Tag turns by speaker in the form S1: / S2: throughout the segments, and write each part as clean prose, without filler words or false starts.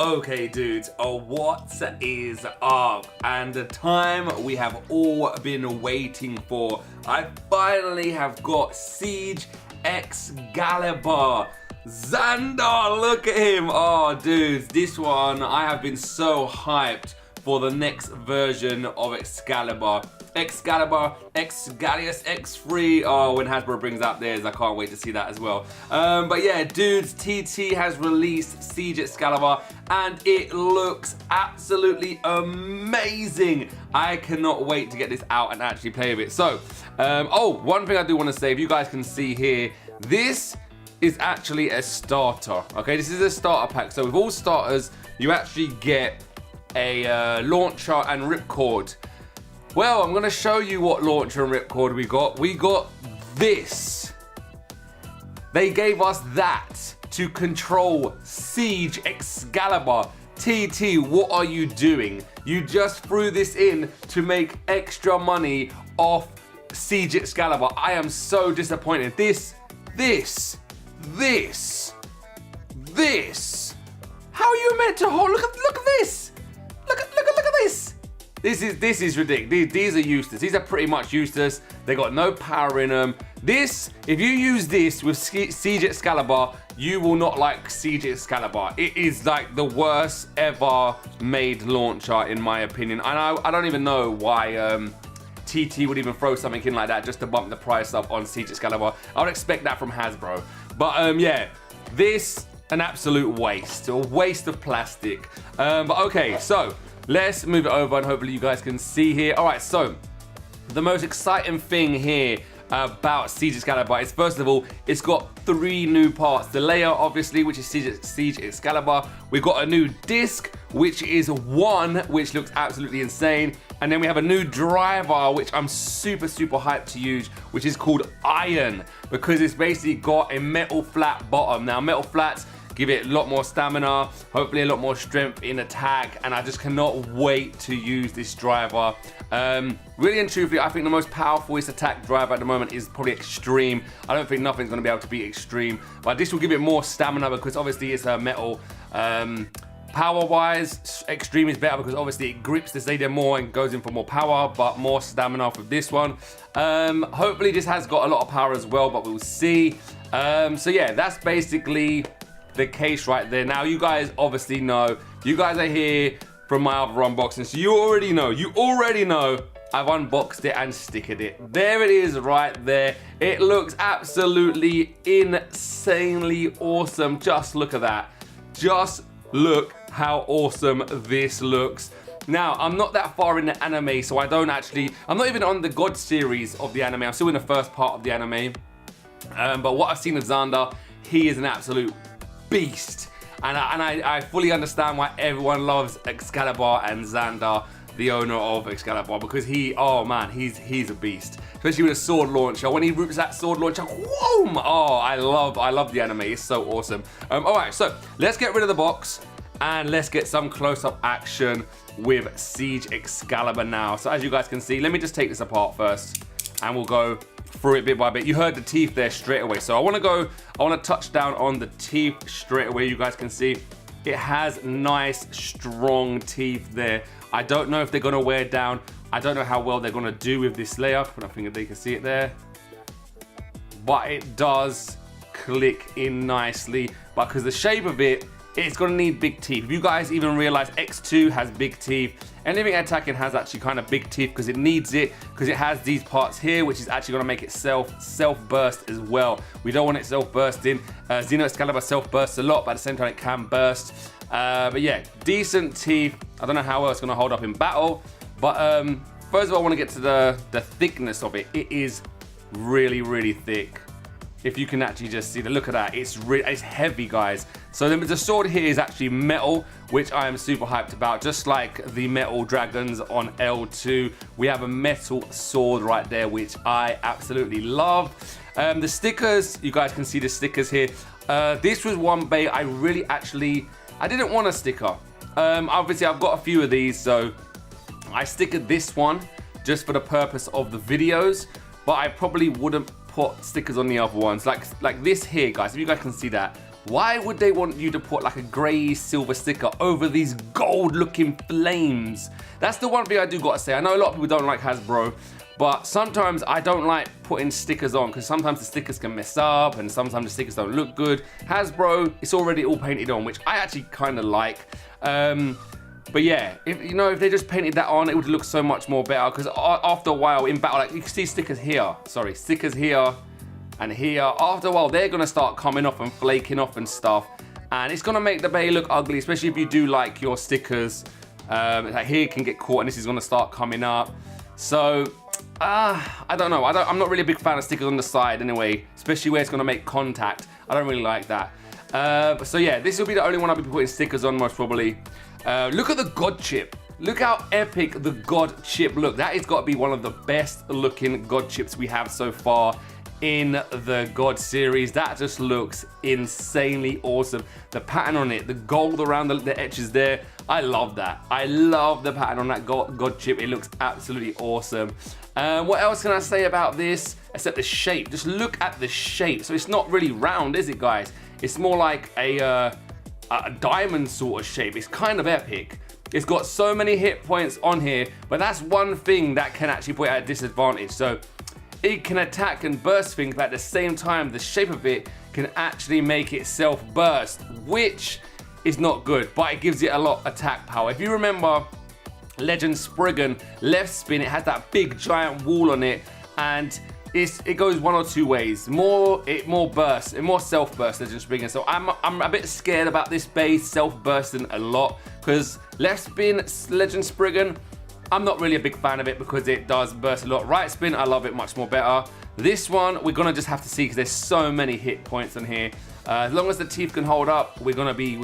S1: Okay dudes, what is up? And the time we have all been waiting for. I finally have got SIEG XCALIBUR. Xander, look at him. Oh dudes, this one, I have been so hyped for the next version of Excalibur. Excalibur, Xgalius X3. Oh, when Hasbro brings out theirs, I can't wait to see that as well. But yeah, dudes, TT has released SIEG XCALIBUR and it looks absolutely amazing. I cannot wait to get this out and actually play with it. So, one thing I do want to say, if you guys can see here, this is actually a starter. Okay, this is a starter pack. So with all starters, you actually get a launcher and ripcord. Well, I'm gonna show you what launcher and ripcord we got. We got this. They gave us that to control SIEG XCALIBUR. TT, what are you doing? You just threw this in to make extra money off SIEG XCALIBUR. I am so disappointed. This. How are you meant to hold? Look at this. Look at this. This is ridiculous. These are useless. These are pretty much useless. They got no power in them. This, if you use this with SIEG XCALIBUR, you will not like SIEG XCALIBUR. It is like the worst ever made launcher in my opinion. And I don't even know why TT would even throw something in like that just to bump the price up on SIEG XCALIBUR. I would expect that from Hasbro. But yeah, this, an absolute waste. A waste of plastic. But okay, so let's move it over and hopefully you guys can see here. All right, so the most exciting thing here about SIEG XCALIBUR is, first of all, it's got 3 new parts. The layer, obviously, which is SIEG XCALIBUR. We've got a new disc, which is 1, which looks absolutely insane. And then we have a new driver, which I'm super hyped to use, which is called Iron, because it's basically got a metal flat bottom. Now, metal flats give it a lot more stamina, hopefully a lot more strength in attack, and I just cannot wait to use this driver. Really and truthfully, I think the most powerful attack driver at the moment is probably Extreme. I don't think nothing's going to be able to beat Extreme, but this will give it more stamina because obviously it's a metal. Power-wise, Extreme is better because obviously it grips the stadium more and goes in for more power, but more stamina for this one. Hopefully this has got a lot of power as well, but we'll see. So yeah, that's basically the case right there. Now you guys obviously know, you guys are here from my other unboxing, so you already know I've unboxed it and stickered it. There it is right there. It looks absolutely insanely awesome. Just look at that. Just look how awesome this looks. Now, I'm not that far in the anime, so I'm not even on the God series of the anime. I'm still in the first part of the anime. But what I've seen of Xander, he is an absolute beast. And I fully understand why everyone loves Excalibur and Xander, the owner of Excalibur, because oh man, he's a beast. Especially with a sword launcher. When he rips that sword launcher, whoa! Oh, I love the anime. It's so awesome. All right, so let's get rid of the box and let's get some close-up action with SIEG XCALIBUR now. So as you guys can see, let me just take this apart first and we'll go through it bit by bit. You heard the teeth there straight away. So I want to touch down on the teeth straight away. You guys can see it has nice, strong teeth there. I don't know if they're going to wear down. I don't know how well they're going to do with this layer. I don't think they can see it there. But it does click in nicely. But because the shape of it, it's going to need big teeth. If you guys even realize X2 has big teeth, anything attacking has actually kind of big teeth because it needs it, because it has these parts here, which is actually going to make it self-burst as well. We don't want it self-bursting. Xeno Excalibur self-bursts a lot, but at the same time it can burst. But yeah, decent teeth. I don't know how well it's going to hold up in battle, but first of all, I want to get to the thickness of it. It is really thick. If you can actually just see look at that, it's heavy, guys. So the sword here is actually metal, which I am super hyped about. Just like the metal dragons on L2, we have a metal sword right there, which I absolutely love. The stickers, you guys can see the stickers here. This was one bait I didn't want a sticker. Obviously, I've got a few of these, so I stickered this one just for the purpose of the videos, but I probably wouldn't put stickers on the other ones. Like this here, guys, if you guys can see that, Why would they want you to put like a grey silver sticker over these gold looking flames? That's the one thing I do gotta say. I know a lot of people don't like Hasbro, but sometimes I don't like putting stickers on because sometimes the stickers can mess up and sometimes the stickers don't look good. Hasbro, it's already all painted on, which I actually kind of like. But yeah, if they just painted that on, it would look so much more better because after a while in battle, like you can see stickers here, stickers here and here. After a while, they're gonna start coming off and flaking off and stuff. And it's gonna make the bay look ugly, especially if you do like your stickers. Like here can get caught and this is gonna start coming up. So, I don't know. I'm not really a big fan of stickers on the side anyway, especially where it's gonna make contact. I don't really like that. So yeah, this will be the only one I'll be putting stickers on most probably. Look at the God chip. Look how epic the God chip look. That has got to be one of the best looking God chips we have so far in the God series. That just looks insanely awesome. The pattern on it, the gold around the edges there, I love that. I love the pattern on that God chip. It looks absolutely awesome. What else can I say about this except the shape? Just look at the shape. So it's not really round, is it, guys? It's more like a diamond sort of shape. It's kind of epic. It's got so many hit points on here, but that's one thing that can actually put it at a disadvantage. So it can attack and burst things, but at the same time, the shape of it can actually make itself burst, which is not good, but it gives it a lot of attack power. If you remember Legend Spriggan left spin, it has that big giant wall on it, and it goes one or two ways. More burst, more self-burst Legend Spriggan. So I'm a bit scared about this base self-bursting a lot because left spin Legend Spriggan, I'm not really a big fan of it because it does burst a lot. Right spin, I love it much more better. This one, we're gonna just have to see because there's so many hit points on here. As long as the teeth can hold up, we're gonna be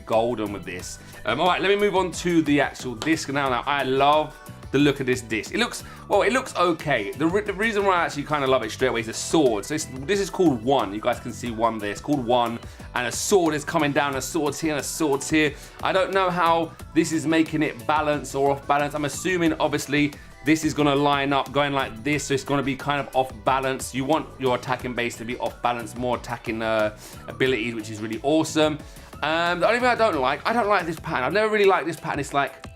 S1: golden with this. All right, let me move on to the actual disc now. Now I love the look of this disc. It looks okay. The reason why I actually kind of love it straight away is the sword. So this is called one. You guys can see one there. It's called one, and a sword is coming down. A sword's here and a sword's here. I don't know how this is making it balance or off balance. I'm assuming obviously this is gonna line up going like this, so it's gonna be kind of off balance. You want your attacking base to be off balance, more attacking abilities, which is really awesome. The only thing I don't like this pattern. I've never really liked this pattern. It's like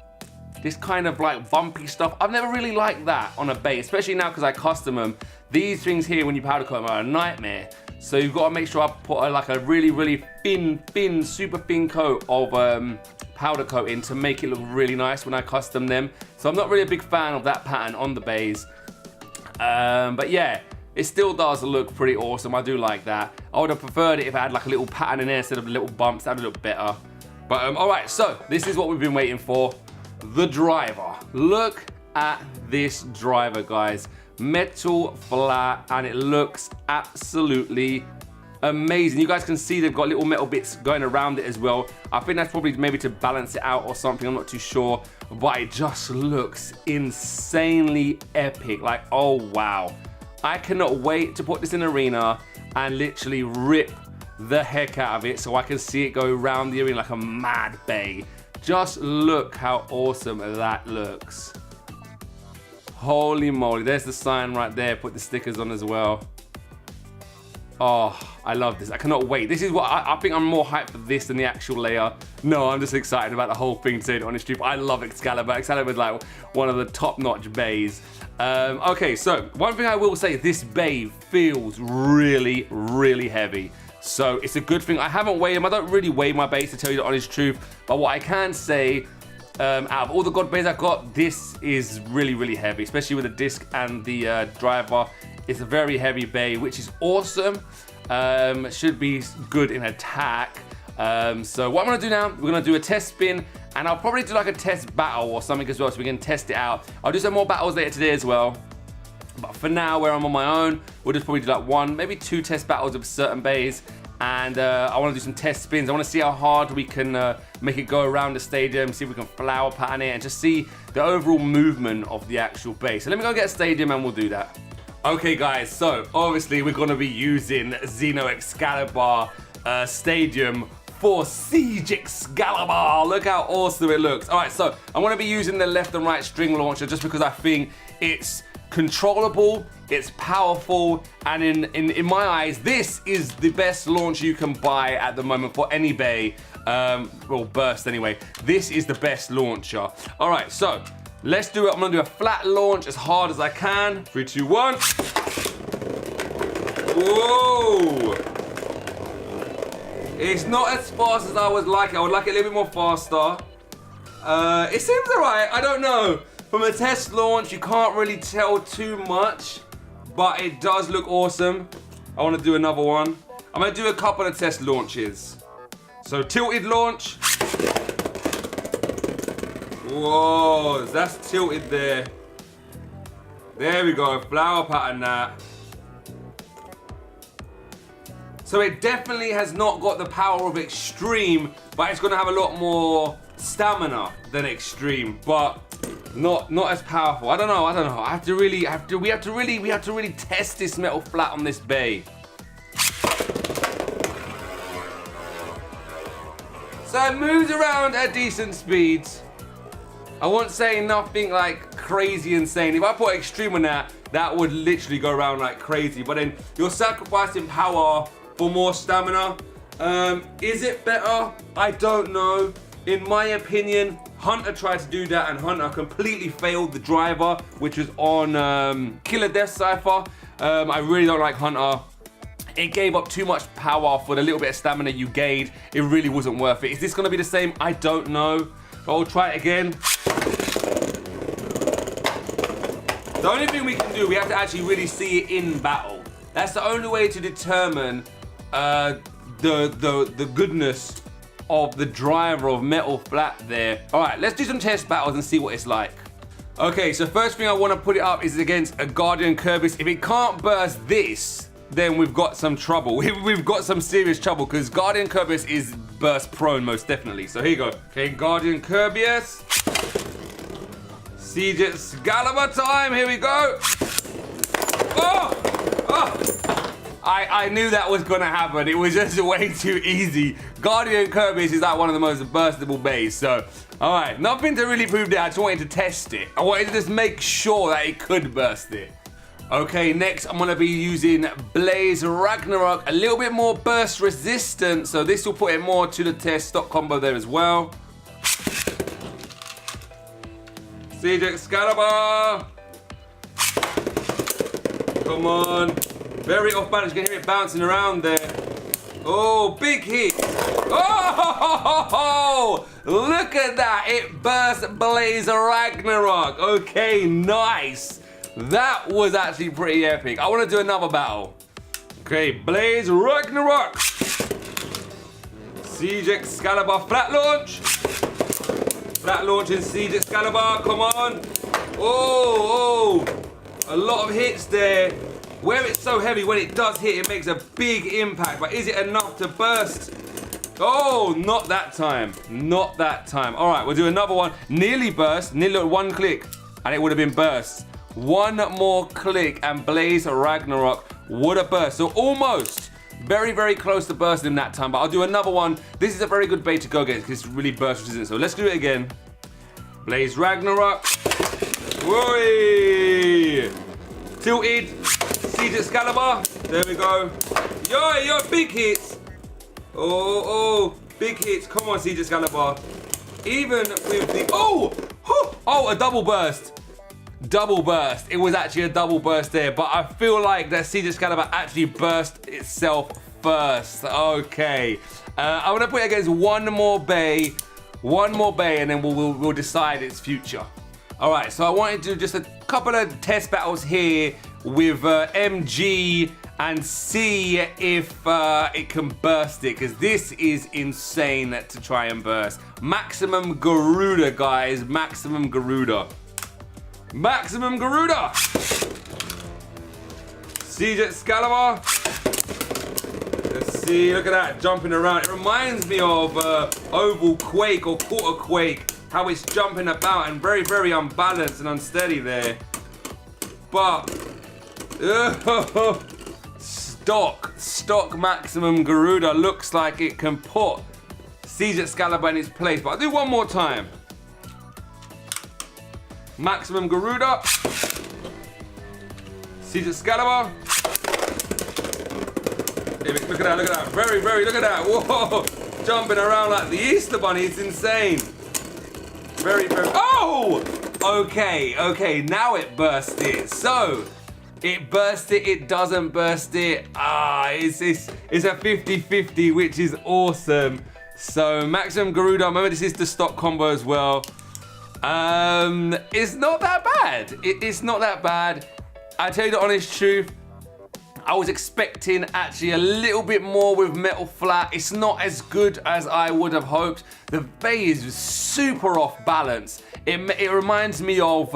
S1: this kind of like bumpy stuff. I've never really liked that on a base, especially now because I custom them. These things here, when you powder coat them, are a nightmare. So you've got to make sure I put like a really thin, super thin coat of powder coating to make it look really nice when I custom them. So I'm not really a big fan of that pattern on the base. But yeah, it still does look pretty awesome. I do like that. I would have preferred it if I had like a little pattern in there instead of little bumps. That would look better. But all right, so this is what we've been waiting for. The driver. Look at this driver, guys. Metal flat, and it looks absolutely amazing. You guys can see they've got little metal bits going around it as well. I think that's probably maybe to balance it out or something. I'm not too sure, but it just looks insanely epic. Like, oh wow. I cannot wait to put this in arena and literally rip the heck out of it so I can see it go around the arena like a mad bay. Just look how awesome that looks. Holy moly, there's the sign right there. Put the stickers on as well. Oh, I love this. I cannot wait. This is what I think I'm more hyped for this than the actual layer. No, I'm just excited about the whole thing, to be honest. I love Excalibur. Excalibur is like one of the top-notch bays. Okay, so one thing I will say, this bay feels really heavy. So it's a good thing. I haven't weighed them. I don't really weigh my base, to tell you the honest truth. But what I can say, out of all the God bays I've got, this is really heavy, especially with the disc and the driver. It's a very heavy bay, which is awesome. Should be good in attack. So what I'm gonna do now, we're gonna do a test spin, and I'll probably do like a test battle or something as well, so we can test it out. I'll do some more battles later today as well. But for now, where I'm on my own, we'll just probably do like one, maybe two test battles of certain bays. And I want to do some test spins. I want to see how hard we can make it go around the stadium, see if we can flower pattern it, and just see the overall movement of the actual base. So let me go get a stadium and we'll do that. Okay guys, so obviously we're going to be using Xeno Excalibur stadium for SIEG XCALIBUR. Look how awesome it looks. All right, so I'm going to be using the left and right string launcher just because I think it's controllable, it's powerful, and in my eyes, this is the best launch you can buy at the moment for any bay, well, burst anyway. This is the best launcher. All right, so let's do it. I'm gonna do a flat launch as hard as I can. 3, 2, 1. Whoa! It's not as fast as I would like it. I would like it a little bit more faster. It seems alright, I don't know. From a test launch, you can't really tell too much, but it does look awesome. I want to do another one. I'm going to do a couple of test launches. So tilted launch. Whoa, that's tilted there. There we go, flower pattern that. So it definitely has not got the power of Extreme, but it's going to have a lot more stamina than Extreme, but not as powerful. I don't know. We have to really test this metal flat on this bay. So it moves around at decent speeds. I won't say nothing like crazy insane. If I put Extreme on that, that would literally go around like crazy. But then you're sacrificing power for more stamina. Is it better? I don't know. In my opinion, Hunter tried to do that and Hunter completely failed the driver, which was on Killer Death Cypher. I really don't like Hunter. It gave up too much power for the little bit of stamina you gained. It really wasn't worth it. Is this gonna be the same? I don't know. But I'll try it again. The only thing we can do, we have to actually really see it in battle. That's the only way to determine the goodness of the driver of metal flat there. All right, let's do some test battles and see what it's like. Okay, so first thing I want to put it up is against a Guardian Kirby's. If it can't burst this, then we've got some trouble. We've got some serious trouble because Guardian Kirby's is burst prone most definitely. So here you go. Okay, Guardian Kirby's. SIEG XCALIBUR time, here we go. Oh! Oh! I knew that was gonna happen. It was just way too easy. Guardian Kirby's is like one of the most burstable bays. So, all right, nothing to really prove that. I just wanted to test it. I wanted to just make sure that it could burst it. Okay, next I'm gonna be using Blaze Ragnarok, a little bit more burst resistant. So this will put it more to the test. Stock combo there as well. SIEG XCALIBUR. Come on. Very off balance, you can hear it bouncing around there. Oh, big hit. Oh, look at that. It burst Blaze Ragnarok. Okay, nice. That was actually pretty epic. I want to do another battle. Okay, Blaze Ragnarok. SIEG XCALIBUR flat launch. Flat launch in SIEG XCALIBUR, come on. Oh, a lot of hits there. Where it's so heavy, when it does hit, it makes a big impact. But is it enough to burst? Oh, not that time. Not that time. All right, we'll do another one. Nearly burst, nearly one click, and it would have been burst. One more click, and Blaze Ragnarok would have burst. So almost, very, very close to bursting that time. But I'll do another one. This is a very good bait to go against because it's really burst resistant. So let's do it again. Blaze Ragnarok. Whoa! Tilted. SIEG XCALIBUR. There we go. Yo, big hits. Oh, big hits. Come on, SIEG XCALIBUR. Even with the, oh, a double burst. Double burst. It was actually a double burst there, but I feel like that SIEG XCALIBUR actually burst itself first. Okay. I'm gonna put it against one more bay, and then we'll decide its future. All right, so I wanted to do just a couple of test battles here with MG and see if it can burst it, because this is insane to try and burst. Maximum Garuda, guys, Maximum Garuda. Maximum Garuda! SIEG XCALIBUR. Let's see, look at that, jumping around. It reminds me of Oval Quake or Quarter Quake, how it's jumping about and very, very unbalanced and unsteady there. But, stock Maximum Garuda looks like it can put SIEG XCALIBUR in its place. But I'll do one more time. Maximum Garuda. SIEG XCALIBUR. Look at that, look at that. Very, very, look at that. Whoa! Jumping around like the Easter Bunny, it's insane. Very, very, oh! Okay, now it burst it. So, it burst it, it doesn't burst it. It's a 50-50, which is awesome. So, Maximum Garuda, remember this is the stock combo as well. It's not that bad. It's not that bad. I tell you the honest truth, I was expecting actually a little bit more with metal flat. It's not as good as I would have hoped. The bay is super off balance. It reminds me of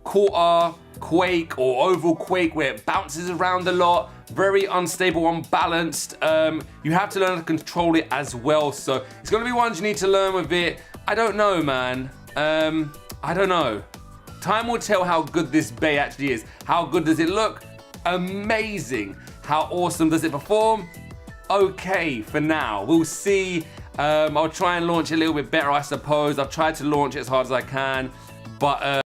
S1: quarter Quake or oval Quake where it bounces around a lot. Very unstable, unbalanced. You have to learn to control it as well. So it's gonna be ones you need to learn with it. I don't know, man. I don't know. Time will tell how good this bay actually is. How good does it look? Amazing. How awesome does it perform? Okay, for now. We'll see. I'll try and launch it a little bit better, I suppose. I've tried to launch it as hard as I can, but